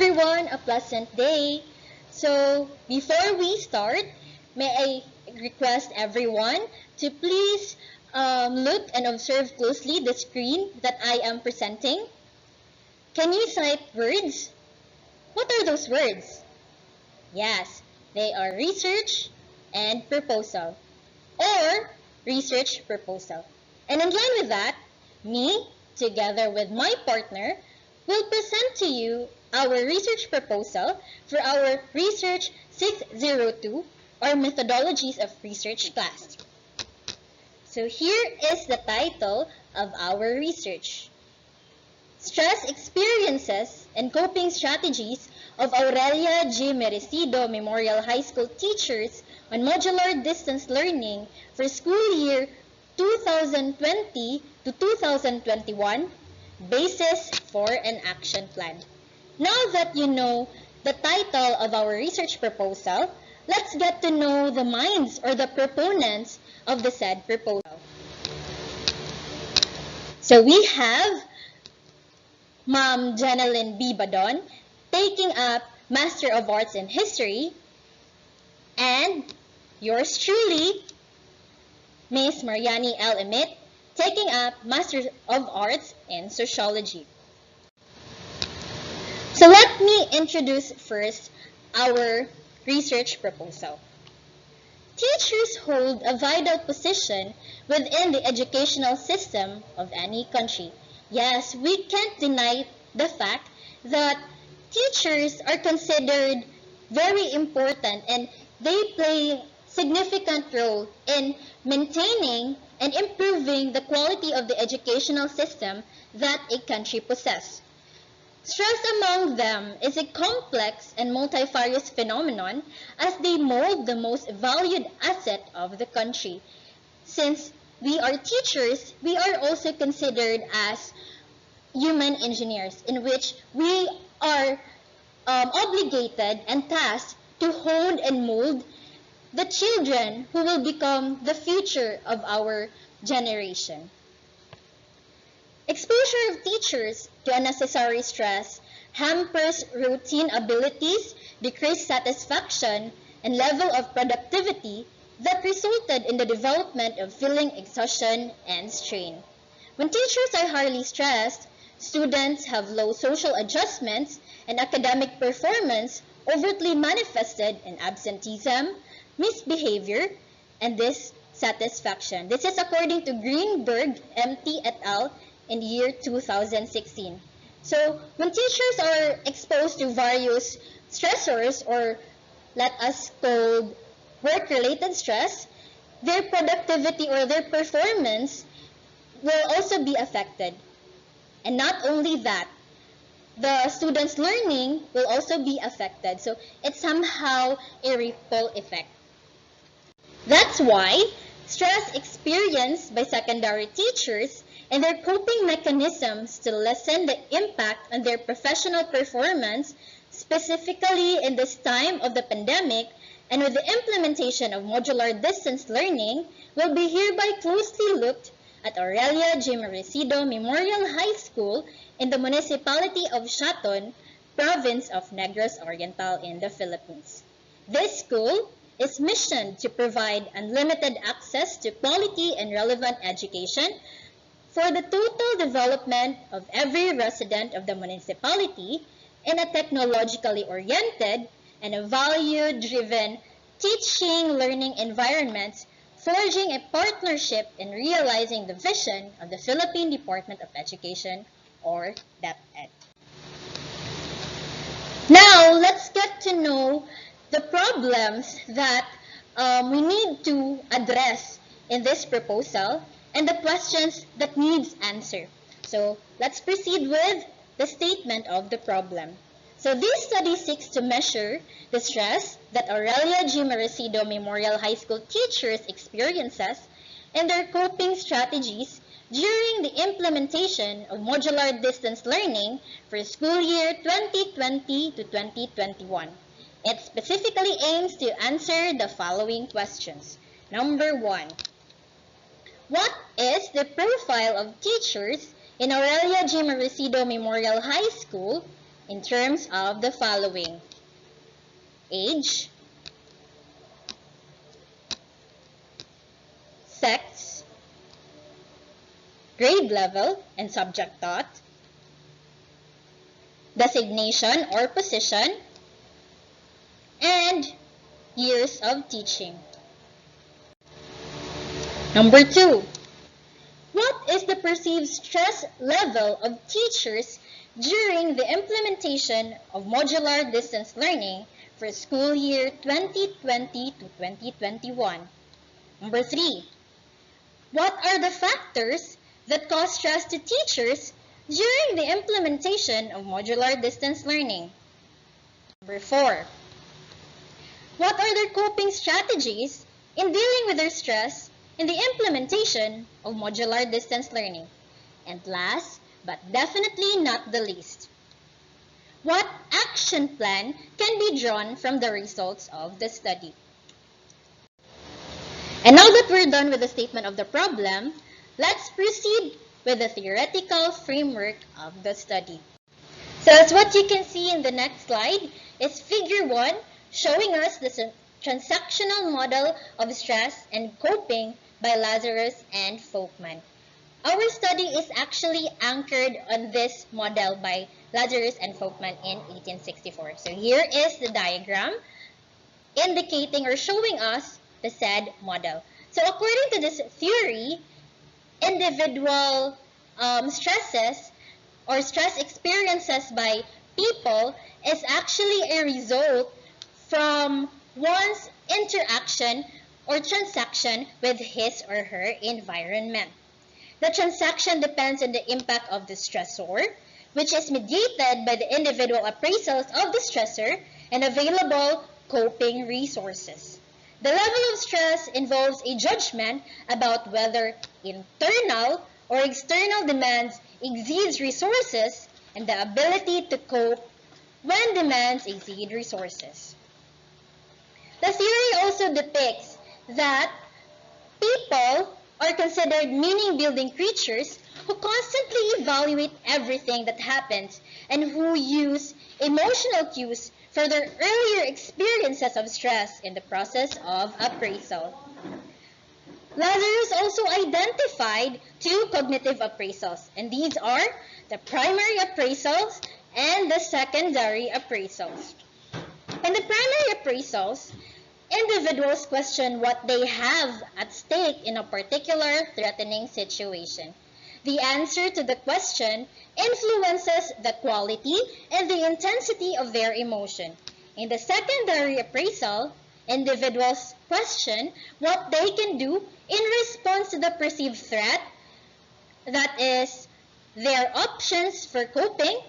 everyone a pleasant day. So, before we start, may I request everyone to please look and observe closely the screen that I am presenting. Can you cite words? What are those words? Yes, they are research and proposal, or research proposal. And in line with that, me, together with my partner, will present to you our research proposal for our Research 602, or Methodologies of Research class. So here is the title of our research. Stress Experiences and Coping Strategies of Aurelia G. Merecido Memorial High School Teachers on Modular Distance Learning for school year 2020 to 2021, Basis for an Action Plan. Now that you know the title of our research proposal, let's get to know the minds or the proponents of the said proposal. So we have Ma'am GENALYN B. BADON taking up Master of Arts in History, and yours truly, Miss MARIANIE L. EMIT, taking up Master of Arts in Sociology. So let me introduce first our research proposal. Teachers hold a vital position within the educational system of any country. Yes, we can't deny the fact that teachers are considered very important and they play significant role in maintaining and improving the quality of the educational system that a country possesses. Stress among them is a complex and multifarious phenomenon as they mold the most valued asset of the country. Since we are teachers, we are also considered as human engineers, in which we are obligated and tasked to hone and mold the children who will become the future of our generation. Exposure of teachers to unnecessary stress hampers routine abilities, decreased satisfaction, and level of productivity that resulted in the development of feeling exhaustion and strain. When teachers are highly stressed, students have low social adjustments and academic performance overtly manifested in absenteeism, misbehavior, and dissatisfaction. This is according to Greenberg, MT et al. In the year 2016. So when teachers are exposed to various stressors, or let us call work-related stress, their productivity or their performance will also be affected. And not only that, the students' learning will also be affected. So it's somehow a ripple effect. That's why stress experienced by secondary teachers and their coping mechanisms to lessen the impact on their professional performance, specifically in this time of the pandemic and with the implementation of modular distance learning, will be hereby closely looked at Aurelia G. Merecido Memorial High School in the municipality of Shaton, province of Negros Oriental in the Philippines. This school is missioned to provide unlimited access to quality and relevant education for the total development of every resident of the municipality in a technologically oriented and a value-driven teaching learning environment, forging a partnership in realizing the vision of the Philippine Department of Education, or DepEd. Now, let's get to know the problems that we need to address in this proposal and the questions that needs answer. So let's proceed with the statement of the problem. So this study seeks to measure the stress that Aurelia G. Merecido Memorial High School teachers experiences and their coping strategies during the implementation of modular distance learning for school year 2020 to 2021. It specifically aims to answer the following questions. Number 1. What is the profile of teachers in Aurelia G. Merecido Memorial High School in terms of the following: age, sex, grade level and subject taught, designation or position, and years of teaching. Number 2, what is the perceived stress level of teachers during the implementation of modular distance learning for school year 2020 to 2021? Number 3, what are the factors that cause stress to teachers during the implementation of modular distance learning? Number 4, what are their coping strategies in dealing with their stress in the implementation of modular distance learning? And last, but definitely not the least, what action plan can be drawn from the results of the study? And now that we're done with the statement of the problem, let's proceed with the theoretical framework of the study. So as what you can see in the next slide is figure 1, showing us the transactional model of stress and coping by Lazarus and Folkman. Our study is actually anchored on this model by Lazarus and Folkman in 1864. So here is the diagram indicating or showing us the said model. So according to this theory, individual stresses or stress experiences by people is actually a result from one's interaction or transaction with his or her environment. The transaction depends on the impact of the stressor, which is mediated by the individual appraisals of the stressor and available coping resources. The level of stress involves a judgment about whether internal or external demands exceeds resources and the ability to cope when demands exceed resources. The theory also depicts that people are considered meaning-building creatures who constantly evaluate everything that happens and who use emotional cues for their earlier experiences of stress in the process of appraisal. Lazarus also identified 2 cognitive appraisals, and these are the primary appraisals and the secondary appraisals. In the primary appraisals, individuals question what they have at stake in a particular threatening situation. The answer to the question influences the quality and the intensity of their emotion. In the secondary appraisal, individuals question what they can do in response to the perceived threat, that is, their options for coping,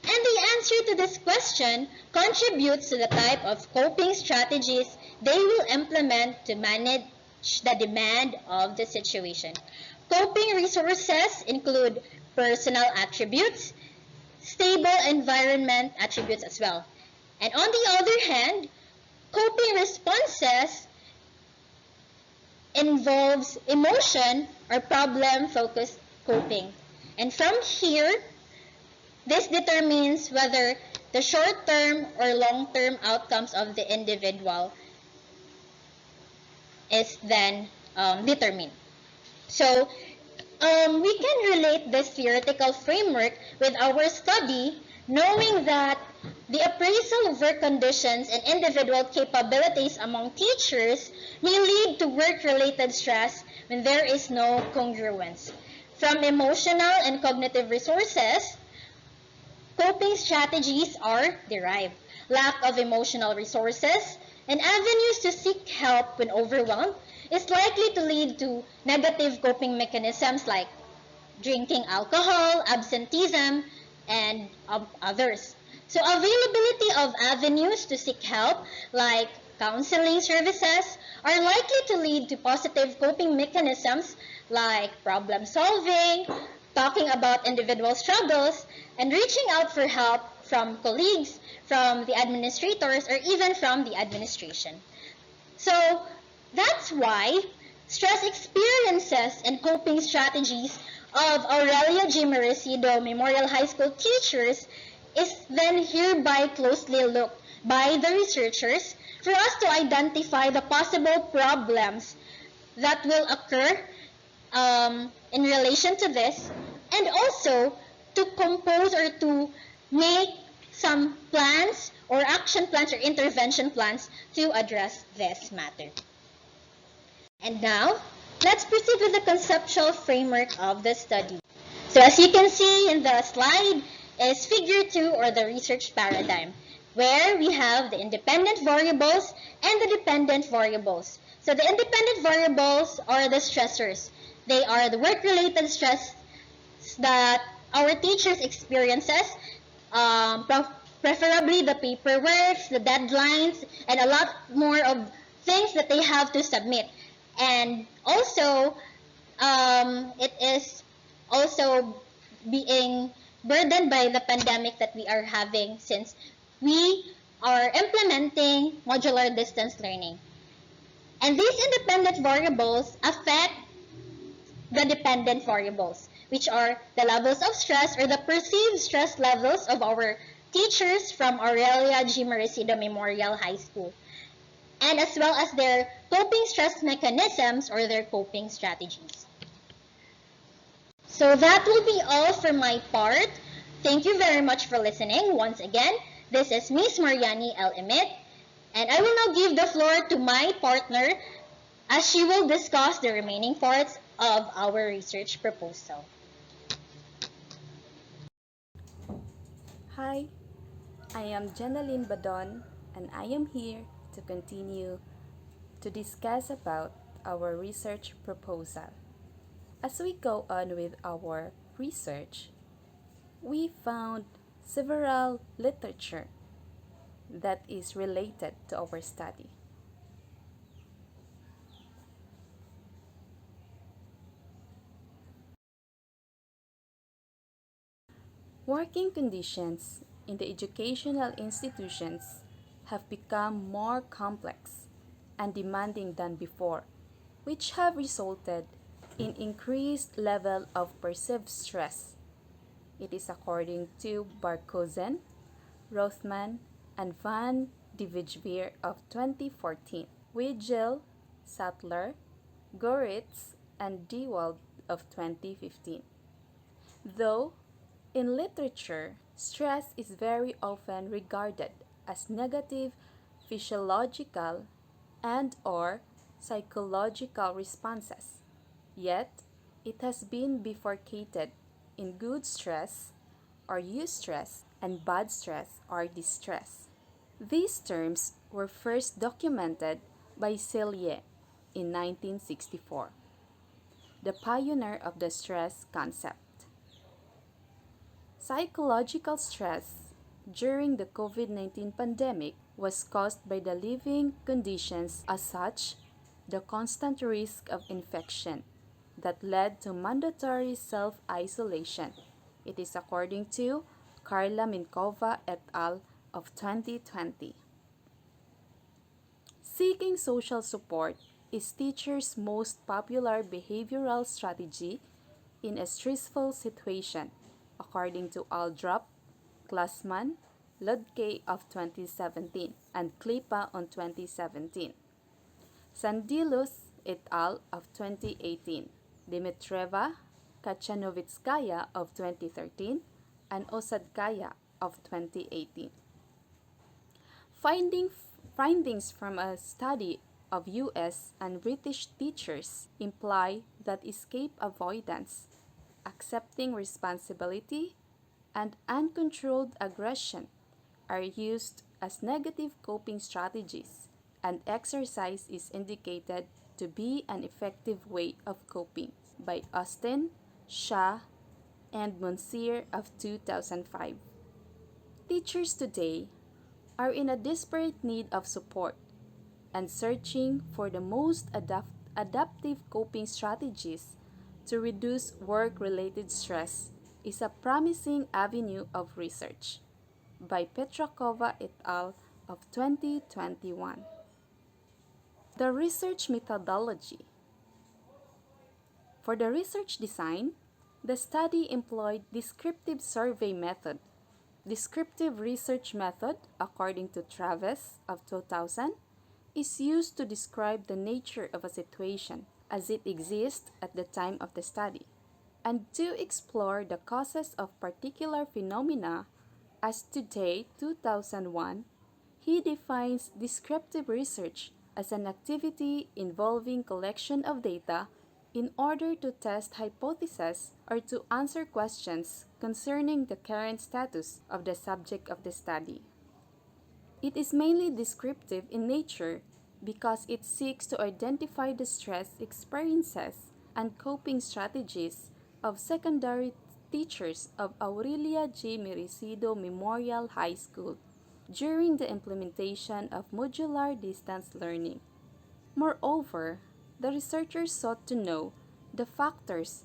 and the answer to this question contributes to the type of coping strategies they will implement to manage the demand of the situation. Coping resources include personal attributes, stable environment attributes as well. And on the other hand, coping responses involves emotion or problem-focused coping. And from here, this determines whether the short-term or long-term outcomes of the individual is then determined. So, we can relate this theoretical framework with our study, knowing that the appraisal of work conditions and individual capabilities among teachers may lead to work-related stress when there is no congruence. From emotional and cognitive resources, coping strategies are derived. Lack of emotional resources and avenues to seek help when overwhelmed is likely to lead to negative coping mechanisms like drinking alcohol, absenteeism, and others. So availability of avenues to seek help like counseling services are likely to lead to positive coping mechanisms like problem solving, talking about individual struggles, and reaching out for help from colleagues, from the administrators, or even from the administration. So that's why stress experiences and coping strategies of Aurelio G. Merecido Memorial High School teachers is then hereby closely looked by the researchers for us to identify the possible problems that will occur in relation to this, and also to compose or to make some plans or action plans or intervention plans to address this matter. And now, let's proceed with the conceptual framework of the study. So as you can see in the slide is figure 2, or the research paradigm, where we have the independent variables and the dependent variables. So the independent variables are the stressors. They are the work-related stress that our teachers experiences, preferably the paperwork, the deadlines, and a lot more of things that they have to submit. And also, it is also being burdened by the pandemic that we are having, since we are implementing modular distance learning. And these independent variables affect the dependent variables, which are the levels of stress or the perceived stress levels of our teachers from Aurelia G. Maricida Memorial High School, and as well as their coping stress mechanisms or their coping strategies. So that will be all for my part. Thank you very much for listening. Once again, this is Miss MARIANIE L. EMIT, and I will now give the floor to my partner as she will discuss the remaining parts of our research proposal. Hi, I am GENALYN BADON, and I am here to continue to discuss about our research proposal. As we go on with our research, we found several literature that is related to our study. Working conditions in the educational institutions have become more complex and demanding than before, which have resulted in increased level of perceived stress. It is according to Barkozen, Rothman, and Van de Vijver of 2014, Weigel, Sattler, Goritz, and Dewald of 2015. Though in literature, stress is very often regarded as negative physiological and/or psychological responses. Yet, it has been bifurcated in good stress or eustress and bad stress or distress. These terms were first documented by Selye in 1964, the pioneer of the stress concept. Psychological stress during the COVID-19 pandemic was caused by the living conditions as such, the constant risk of infection that led to mandatory self-isolation. It is according to Karla Minkova et al. Of 2020. Seeking social support is teachers' most popular behavioral strategy in a stressful situation, according to Aldrup, Glassman, Ludke of 2017, and Klipa on 2017. Sandilus et al. Of 2018, Dimitreva, Kachanovitskaya of 2013, and Osadkaya of 2018. Findings from a study of US and British teachers imply that escape avoidance, accepting responsibility, and uncontrolled aggression are used as negative coping strategies, and exercise is indicated to be an effective way of coping by Austin, Shah, and Monsieur of 2005. Teachers today are in a desperate need of support and searching for the most adaptive coping strategies to reduce work-related stress is a promising avenue of research by Petrakova et al. Of 2021. The research methodology. For the research design, the study employed descriptive survey method Descriptive research method, according to Travis of 2000, is used to describe the nature of a situation as it exists at the time of the study, and to explore the causes of particular phenomena. As today, 2001, he defines descriptive research as an activity involving collection of data in order to test hypotheses or to answer questions concerning the current status of the subject of the study. It is mainly descriptive in nature because it seeks to identify the stress experiences and coping strategies of secondary teachers of Aurelia G. Mericido Memorial High School during the implementation of modular distance learning. Moreover, the researchers sought to know the factors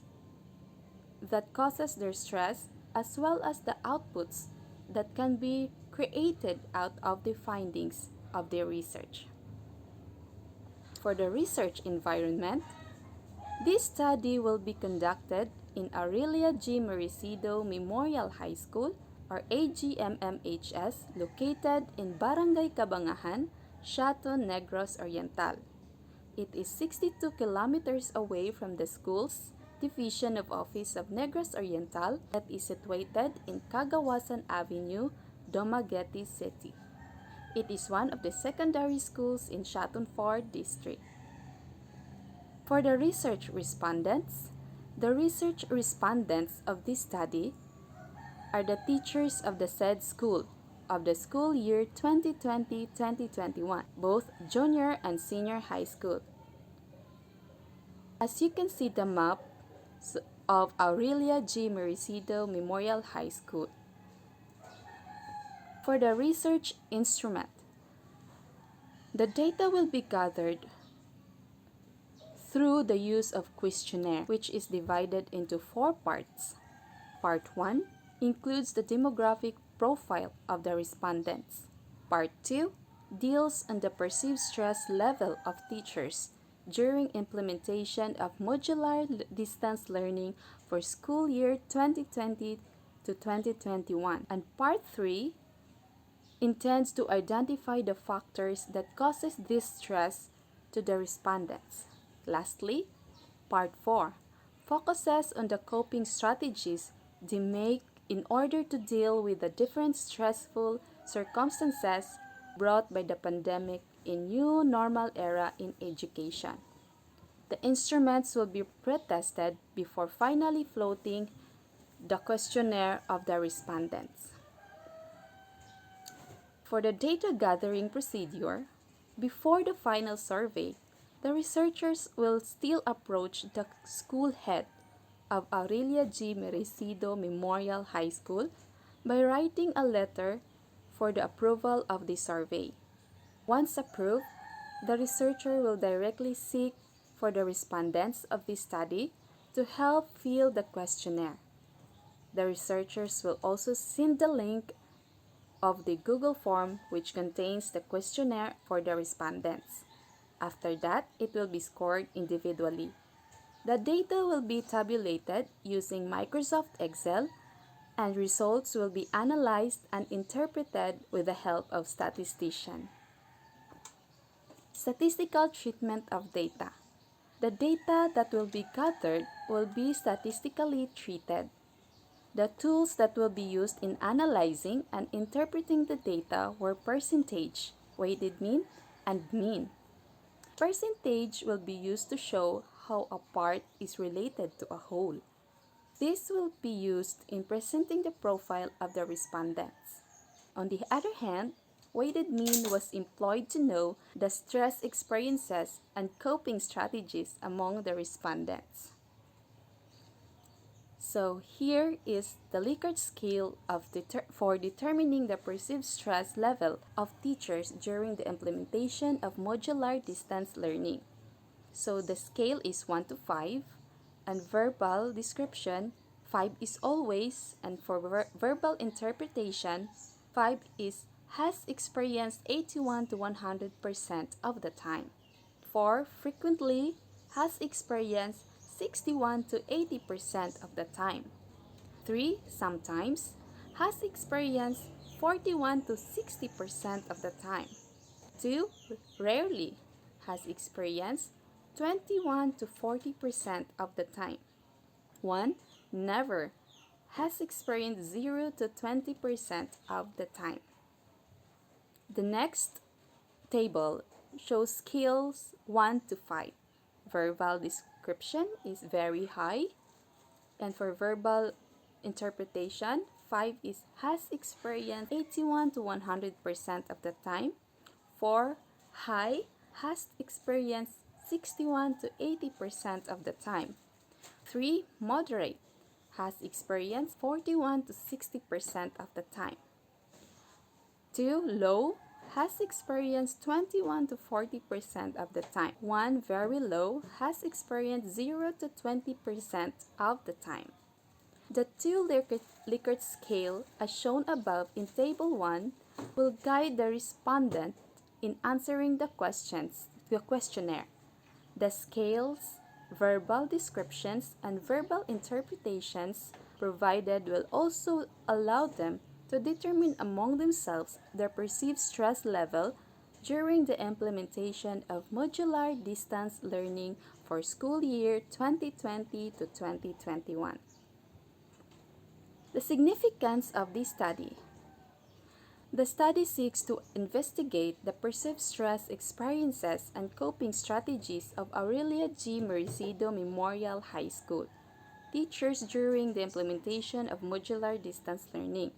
that causes their stress as well as the outputs that can be created out of the findings of their research. For the research environment, this study will be conducted in Aurelia G. Mericido Memorial High School or AGMMHS located in Barangay Cabangahan, Chato Negros Oriental. It is 62 kilometers away from the school's Division of Office of Negros Oriental that is situated in Cagawasan Avenue, Dumaguete City. It is one of the secondary schools in Chatonfort District. For the research respondents of this study are the teachers of the said school of the school year 2020-2021, both junior and senior high school. As you can see the map of Aurelia G. Mericido Memorial High School. For the research instrument, the data will be gathered through the use of questionnaire, which is divided into 4 parts. Part 1 includes the demographic profile of the respondents. Part 2 deals on the perceived stress level of teachers during implementation of modular distance learning for school year 2020 to 2021. And Part 3 intends to identify the factors that causes this stress to the respondents. Lastly, Part 4 focuses on the coping strategies they make in order to deal with the different stressful circumstances brought by the pandemic in new normal era in education. The instruments will be pre-tested before finally floating the questionnaire of the respondents. For the data gathering procedure, before the final survey, the researchers will still approach the school head of Aurelia G. Mericido Memorial High School by writing a letter for the approval of the survey. Once approved, the researcher will directly seek for the respondents of this study to help fill the questionnaire. The researchers will also send the link of the Google form which contains the questionnaire for the respondents. After that, it will be scored individually. The data will be tabulated using Microsoft Excel, and results will be analyzed and interpreted with the help of statisticians. Statistical treatment of data. The data that will be gathered will be statistically treated. The tools that will be used in analyzing and interpreting the data were percentage, weighted mean, and mean. Percentage will be used to show how a part is related to a whole. This will be used in presenting the profile of the respondents. On the other hand, weighted mean was employed to know the stress experiences and coping strategies among the respondents. So here is the Likert scale for determining the perceived stress level of teachers during the implementation of modular distance learning. So the scale is 1 to 5, and verbal description, 5 is always, and for verbal interpretation, 5 is has experienced 81 to 100% of the time. 4 frequently has experienced 61 to 80% of the time. 3 sometimes has experienced 41 to 60% of the time. 2. Rarely has experienced 21 to 40% of the time. 1. Never has experienced 0 to 20% of the time. The next table shows skills 1 to 5. Verbal description is very high, and for verbal interpretation, 5 is has experienced 81 to 100% of the time. 4. High has experienced 61 to 80% of the time. 3. Moderate has experienced 41 to 60% of the time. 2. Low has experienced 21 to 40% of the time. 1. Very low has experienced 0 to 20% of the time. The 2 Likert scale, as shown above in Table 1, will guide the respondent in answering the questionnaire. The scales, verbal descriptions, and verbal interpretations provided will also allow them to determine among themselves their perceived stress level during the implementation of modular distance learning for school year 2020 to 2021. The significance of this study. The study seeks to investigate the perceived stress experiences and coping strategies of Aurelia G. Mercido Memorial High School teachers during the implementation of modular distance learning.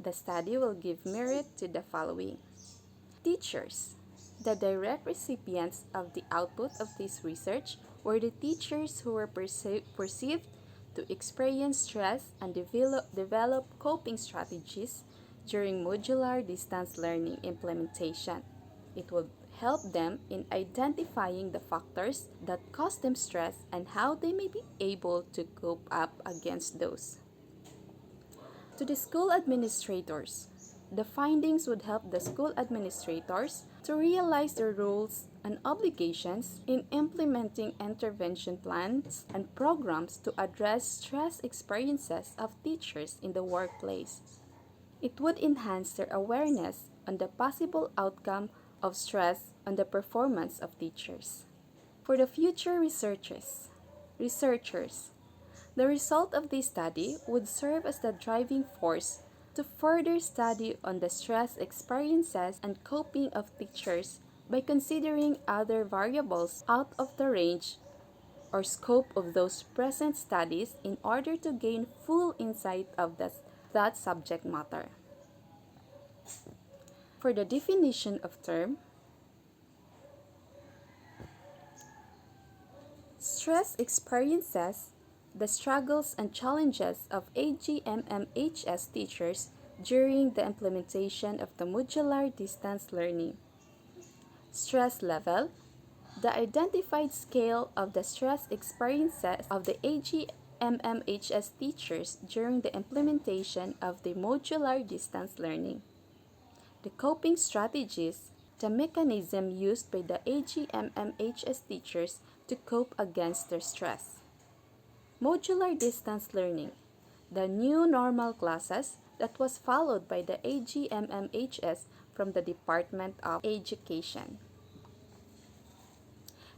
The study will give merit to the following. Teachers. The direct recipients of the output of this research were the teachers who were perceived to experience stress and develop coping strategies during modular distance learning implementation. It will help them in identifying the factors that cause them stress and how they may be able to cope up against those. To the school administrators, the findings would help the school administrators to realize their roles and obligations in implementing intervention plans and programs to address stress experiences of teachers in the workplace. It would enhance their awareness on the possible outcome of stress on the performance of teachers. For the future researchers, the result of this study would serve as the driving force to further study on the stress experiences and coping of teachers by considering other variables out of the range or scope of those present studies in order to gain full insight of that subject matter. For the definition of term, stress experiences, the struggles and challenges of AGMMHS teachers during the implementation of the modular distance learning. Stress level, the identified scale of the stress experiences of the AGMMHS teachers during the implementation of the modular distance learning. The coping strategies, the mechanism used by the AGMMHS teachers to cope against their stress. Modular distance learning, the new normal classes that was followed by the AGMMHS from the Department of Education.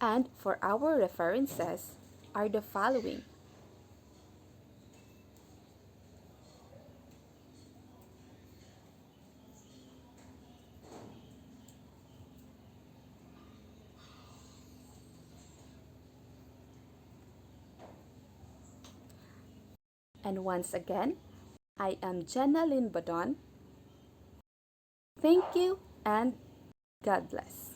And for our references are the following. And once again, I am GENALYN BADON. Thank you and God bless.